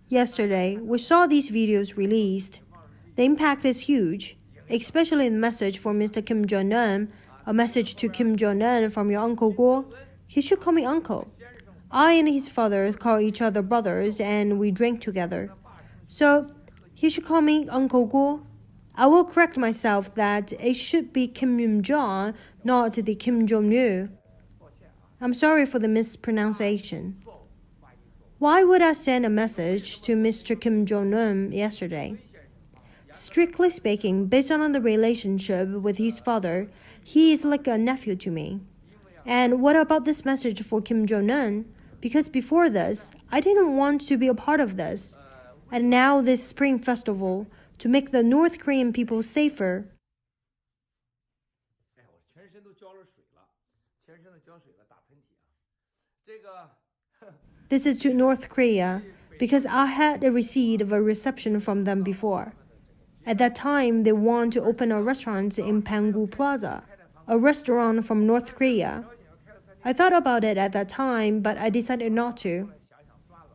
Yesterday, we saw these videos released. The impact is huge, especially the message for Mr. Kim Jong-un, a message to Kim Jong-un from your Uncle Kwok. He should call me uncle. I and his father call each other brothers and we drink together. So, he should call me Uncle Kwok. I will correct myself that it should be Kim Jong, not the Kim Jong-il. I'm sorry for the mispronunciation. Why would I send a message to Mr. Kim Jong-un yesterday? Strictly speaking, based on the relationship with his father, he is like a nephew to me. And what about this message for Kim Jong-un? Because before this, I didn't want to be a part of this. And now this Spring Festival, to make the North Korean people safer. This is to North Korea, because I had a receipt of a reception from them before. At that time, they want to open a restaurant in Pangu Plaza, a restaurant from North Korea. I thought about it at that time, but I decided not to.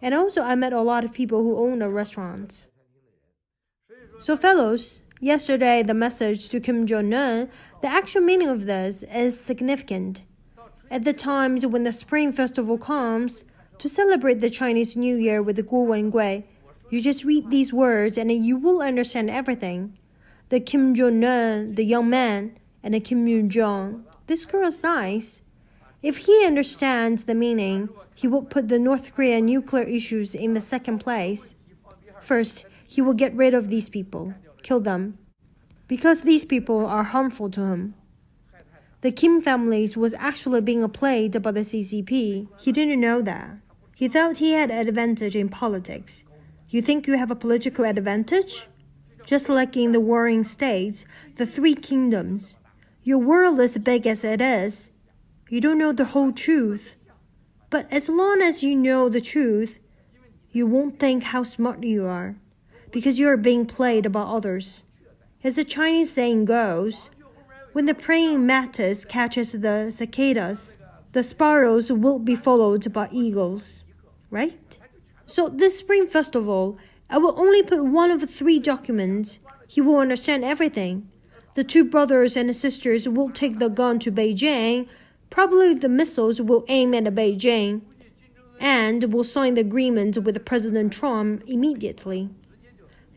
And also, I met a lot of people who own the restaurants. So fellows, yesterday the message to Kim Jong-un, the actual meaning of this is significant. At the times when the Spring Festival comes, to celebrate the Chinese New Year with the Gui, you just read these words and you will understand everything. The Kim Jong-un, the young man, and the Kim Yoon-jong. This girl is nice. If he understands the meaning, he will put the North Korean nuclear issues in the second place. First, he will get rid of these people, kill them, because these people are harmful to him. The Kim families was actually being played by the CCP. He didn't know that. He thought he had an advantage in politics. You think you have a political advantage? Just like in the warring states, the three kingdoms. Your world is big as it is. You don't know the whole truth. But as long as you know the truth, you won't think how smart you are, because you are being played by others. As the Chinese saying goes, when the praying mantis catches the cicadas, the sparrows will be followed by eagles, right? So this Spring Festival, I will only put one of the three documents. He will understand everything. The two brothers and sisters will take the gun to Beijing. Probably the missiles will aim at Beijing, and will sign the agreement with President Trump immediately.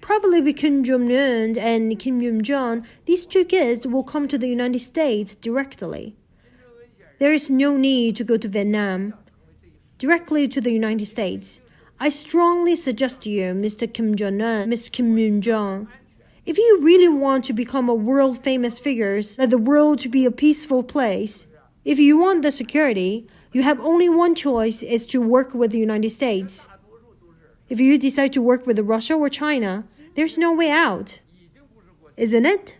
Probably with Kim Jong-un and Kim Yoon-jong, these two kids will come to the United States directly. There is no need to go to Vietnam. Directly to the United States. I strongly suggest to you, Mr. Kim Jong-un, Ms. Kim Yoon-jong, if you really want to become a world-famous figure, let the world to be a peaceful place, if you want the security, you have only one choice, is to work with the United States. If you decide to work with Russia or China, there's no way out. Isn't it?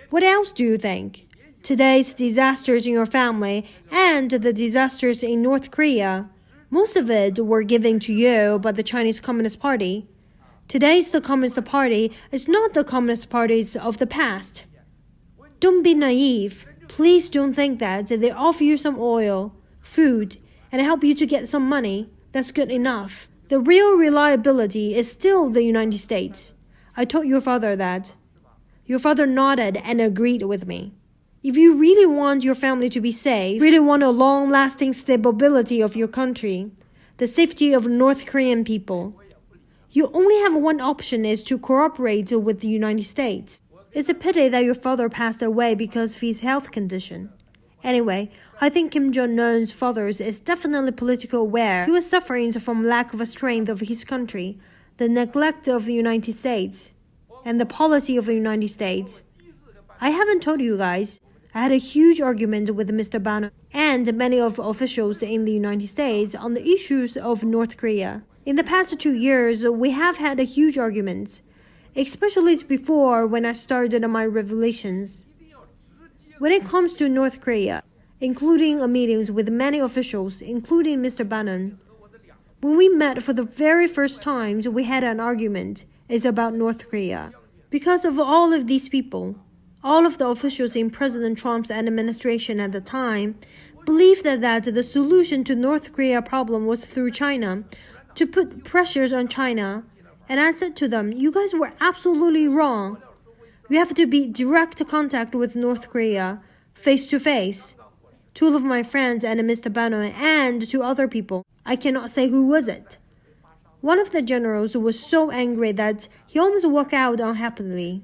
What else do you think? Today's disasters in your family and the disasters in North Korea, most of it were given to you by the Chinese Communist Party. Today's the Communist Party is not the Communist parties of the past. Don't be naive. Please don't think that they offer you some oil, food, and help you to get some money. That's good enough. The real reliability is still the United States. I told your father that. Your father nodded and agreed with me. If you really want your family to be safe, really want a long-lasting stability of your country, the safety of North Korean people, you only have one option, is to cooperate with the United States. It's a pity that your father passed away because of his health condition. Anyway, I think Kim Jong-un's father is definitely politically aware. He was suffering from lack of strength of his country, the neglect of the United States, and the policy of the United States. I haven't told you guys. I had a huge argument with Mr. Bannon and many of officials in the United States on the issues of North Korea. In the past 2 years, we have had a huge argument, especially before when I started my revelations. When it comes to North Korea, including meetings with many officials, including Mr. Bannon, when we met for the very first time, we had an argument. It's about North Korea. Because of all of these people, all of the officials in President Trump's administration at the time, believed that the solution to North Korea problem was through China, to put pressures on China. And I said to them, you guys were absolutely wrong. We have to be direct contact with North Korea, face to face. Two of my friends and Mr. Bannon and two other people. I cannot say who was it. One of the generals was so angry that he almost walked out unhappily.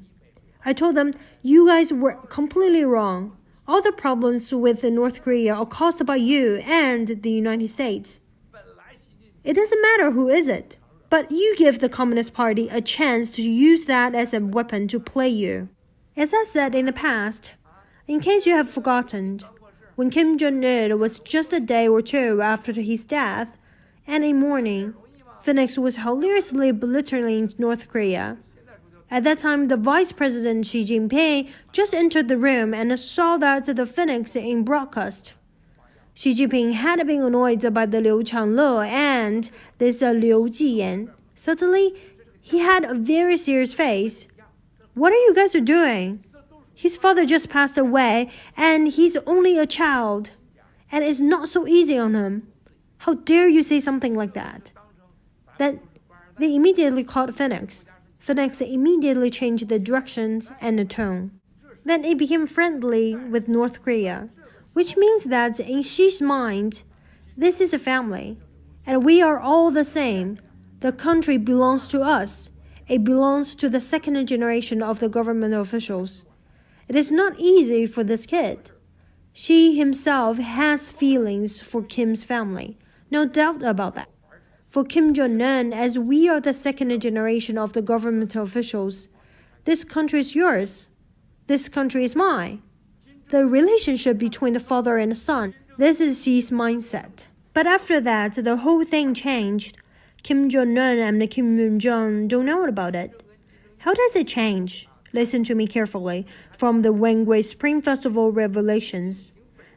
I told them, you guys were completely wrong. All the problems with North Korea are caused by you and the United States. It doesn't matter who is it, but you give the Communist Party a chance to use that as a weapon to play you. As I said in the past, in case you have forgotten, when Kim Jong-un was just a day or two after his death, and in morning, Phoenix was hilariously belittling North Korea. At that time, the Vice President Xi Jinping just entered the room and saw that the Phoenix in broadcast. Xi Jinping had been annoyed by the Liu Changle and this Liu Jiyan. Suddenly, he had a very serious face. What are you guys doing? His father just passed away, and he's only a child, and it's not so easy on him. How dare you say something like that? Then they immediately called Phoenix. Phoenix immediately changed the direction and the tone. Then it became friendly with North Korea, which means that in Xi's mind, this is a family, and we are all the same. The country belongs to us. It belongs to the second generation of the government officials. It is not easy for this kid. Xi himself has feelings for Kim's family, no doubt about that. For Kim Jong-un, as we are the second generation of the government officials, this country is yours. This country is mine. The relationship between the father and the son, this is Xi's mindset. But after that, the whole thing changed. Kim Jong-un and Kim Jong-un don't know about it. How does it change? Listen to me carefully from the Wangui Spring Festival revelations.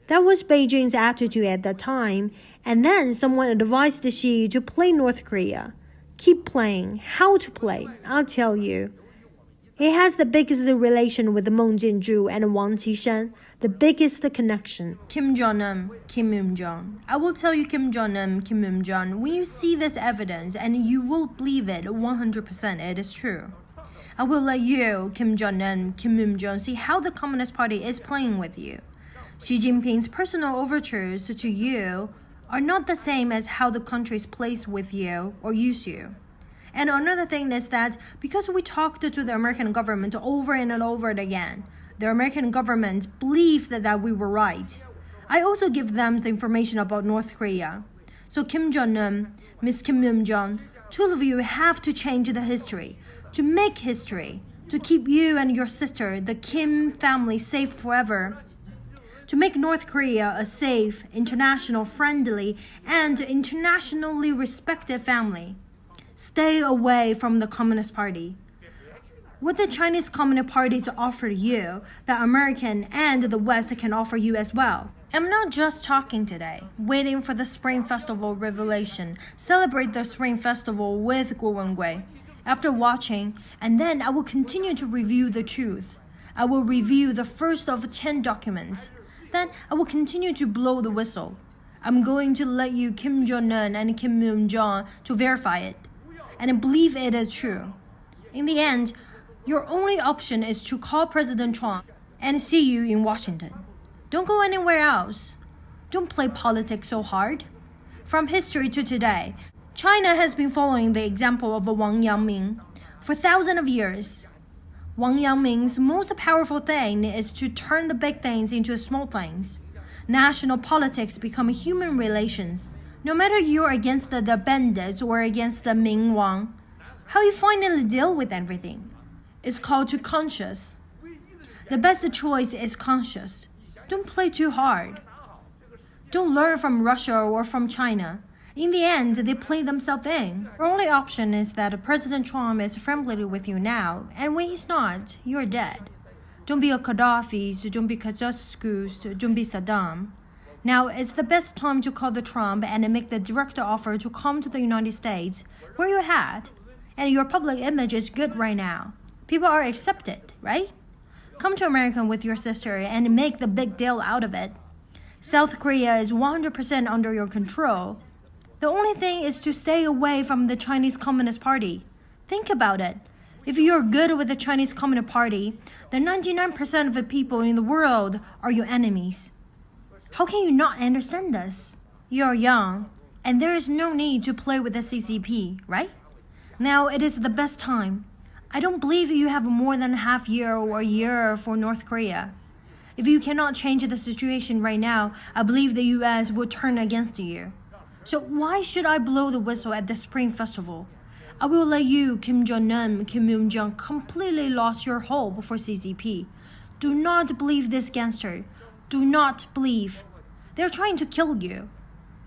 That was Beijing's attitude at that time, and then someone advised Xi to play North Korea. Keep playing. How to play? I'll tell you. He has the biggest relation with Meng Jianzhu and Wang Qishan, the biggest connection. Kim Jong-un, Kim Jong. I will tell you Kim Jong-un, Kim Jong. When you see this evidence, and you will believe it 100%, it is true. I will let you, Kim Jong-un, Kim Jong, see how the Communist Party is playing with you. Xi Jinping's personal overtures to you are not the same as how the countries plays with you or use you. And another thing is that because we talked to the American government over and over again, the American government believed that we were right. I also give them the information about North Korea. So Kim Jong-un, Miss Kim Jong, two of you have to change the history, to make history, to keep you and your sister, the Kim family, safe forever. To make North Korea a safe, international friendly, and internationally respected family. Stay away from the Communist Party. What the Chinese Communist Party to offer you, the American and the West can offer you as well. I'm not just talking today, waiting for the Spring Festival revelation. Celebrate the Spring Festival with Wangui. After watching, and then I will continue to review the truth. I will review the first of 10 documents. Then I will continue to blow the whistle. I'm going to let you Kim Jong-un and Kim Jong to verify it and believe it is true. In the end, your only option is to call President Trump and see you in Washington. Don't go anywhere else. Don't play politics so hard. From history to today, China has been following the example of Wang Yangming for thousands of years. Wang Yangming's most powerful thing is to turn the big things into small things. National politics become human relations. No matter you're against the bandits or against the Ming Wang, how you finally deal with everything is called to conscious. The best choice is conscious. Don't play too hard. Don't learn from Russia or from China. In the end, they play themselves in. Your only option is that President Trump is friendly with you now, and when he's not, you're dead. Don't be a Gaddafi, don't be Kazakhstan, don't be Saddam. Now, it's the best time to call the Trump and make the direct offer to come to the United States, where you're at, and your public image is good right now. People are accepted, right? Come to America with your sister and make the big deal out of it. South Korea is 100% under your control. The only thing is to stay away from the Chinese Communist Party. Think about it. If you're good with the Chinese Communist Party, then 99% of the people in the world are your enemies. How can you not understand this? You're young, and there is no need to play with the CCP, right? Now it is the best time. I don't believe you have more than half year or a year for North Korea. If you cannot change the situation right now, I believe the US will turn against you. So why should I blow the whistle at the Spring Festival? I will let you, Kim Jong-Un, Kim Jong-un, completely lost your hope for CCP. Do not believe this gangster. Do not believe. They're trying to kill you.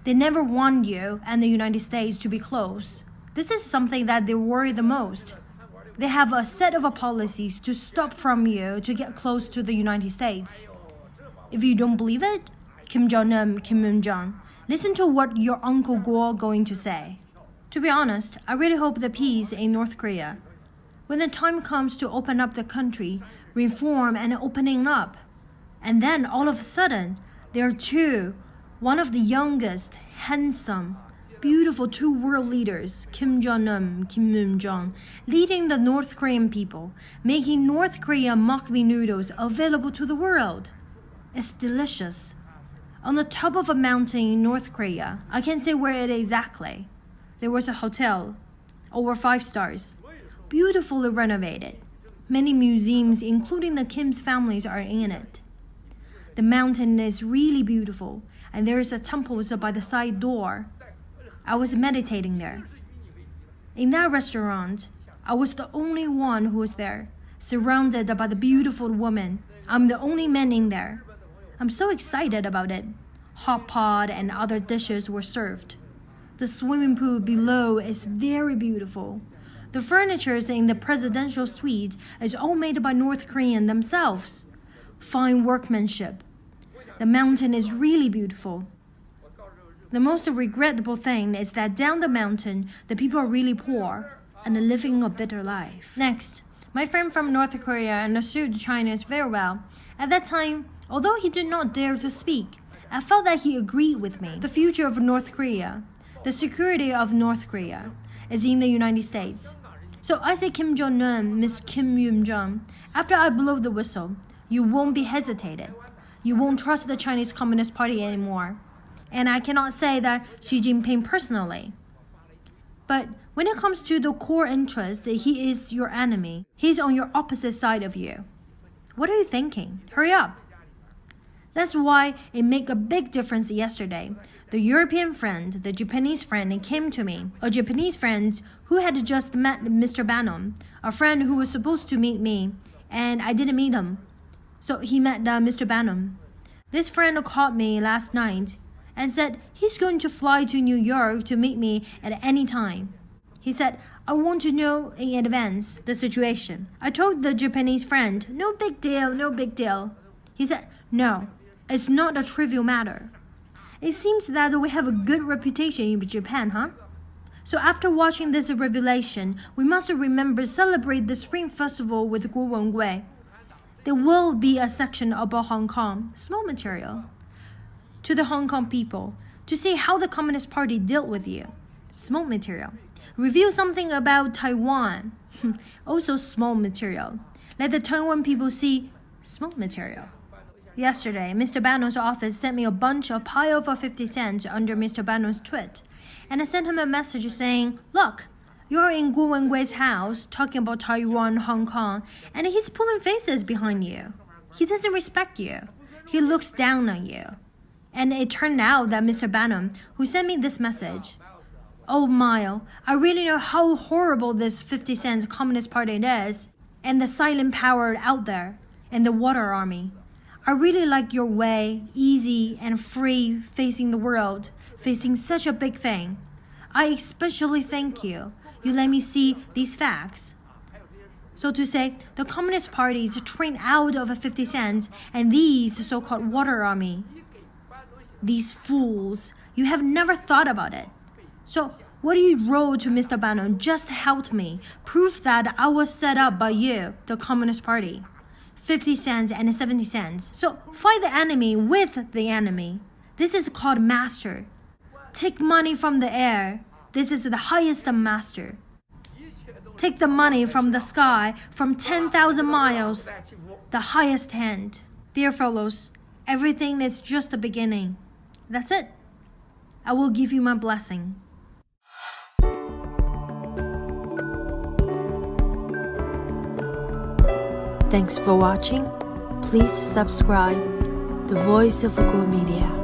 They never want you and the United States to be close. This is something that they worry the most. They have a set of policies to stop from you to get close to the United States. If you don't believe it, Kim Jong-un, Kim Jong, listen to what your Uncle Kwok going to say. To be honest, I really hope the peace in North Korea. When the time comes to open up the country, reform and opening up, and then all of a sudden, there are two, one of the youngest, handsome, beautiful two world leaders, Kim Jong-un, Kim Jong, leading the North Korean people, making North Korea mukbang noodles available to the world. It's delicious. On the top of a mountain in North Korea, I can't say where it is exactly. There was a hotel, over 5 stars, beautifully renovated. Many museums, including the Kim's families, are in it. The mountain is really beautiful, and there is a temple by the side door. I was meditating there. In that restaurant, I was the only one who was there, surrounded by the beautiful woman. I'm the only man in there. I'm so excited about it. Hot pot and other dishes were served. The swimming pool below is very beautiful. The furniture in the presidential suite is all made by North Koreans themselves. Fine workmanship. The mountain is really beautiful. The most regrettable thing is that down the mountain, the people are really poor and living a bitter life. Next, my friend from North Korea understood Chinese very well. At that time, although he did not dare to speak, I felt that he agreed with me. The future of North Korea, the security of North Korea, is in the United States. So I say Kim Jong-un, Miss Kim Jong, after I blow the whistle, you won't be hesitated. You won't trust the Chinese Communist Party anymore. And I cannot say that Xi Jinping personally. But when it comes to the core interest, he is your enemy. He's on your opposite side of you. What are you thinking? Hurry up. That's why it made a big difference yesterday. The European friend, the Japanese friend came to me. A Japanese friend who had just met Mr. Bannon, a friend who was supposed to meet me, and I didn't meet him. So he met Mr. Bannon. This friend called me last night and said he's going to fly to New York to meet me at any time. He said, I want to know in advance the situation. I told the Japanese friend, no big deal, no big deal. He said, no, it's not a trivial matter. It seems that we have a good reputation in Japan, huh? So after watching this revelation, we must remember celebrate the Spring Festival with Guo Wengui. There will be a section about Hong Kong, small material, to the Hong Kong people, to see how the Communist Party dealt with you, small material. Review something about Taiwan, also small material. Let the Taiwan people see, small material. Yesterday, Mr. Bannon's office sent me a bunch of pile for 50 cents under Mr. Bannon's tweet, and I sent him a message saying, look, you're in Guo Wengui's house talking about Taiwan, Hong Kong, and he's pulling faces behind you. He doesn't respect you. He looks down on you. And it turned out that Mr. Bannon, who sent me this message, oh my, I really know how horrible this 50 cents Communist Party is, and the silent power out there, and the water army. I really like your way, easy and free facing the world, facing such a big thing. I especially thank you. You let me see these facts. So to say, the Communist Party is trained out of 50 cents and these so-called water army. These fools, you have never thought about it. So what do you wrote to Mr. Bannon? Just help me. Prove that I was set up by you, the Communist Party. 50 cents and 70 cents. So fight the enemy with the enemy. This is called master. Take money from the air. This is the highest master. Take the money from the sky from 10,000 miles, the highest hand. Dear fellows, everything is just the beginning. That's it. I will give you my blessing. Thanks for watching. Please subscribe The Voice of Kwok Media.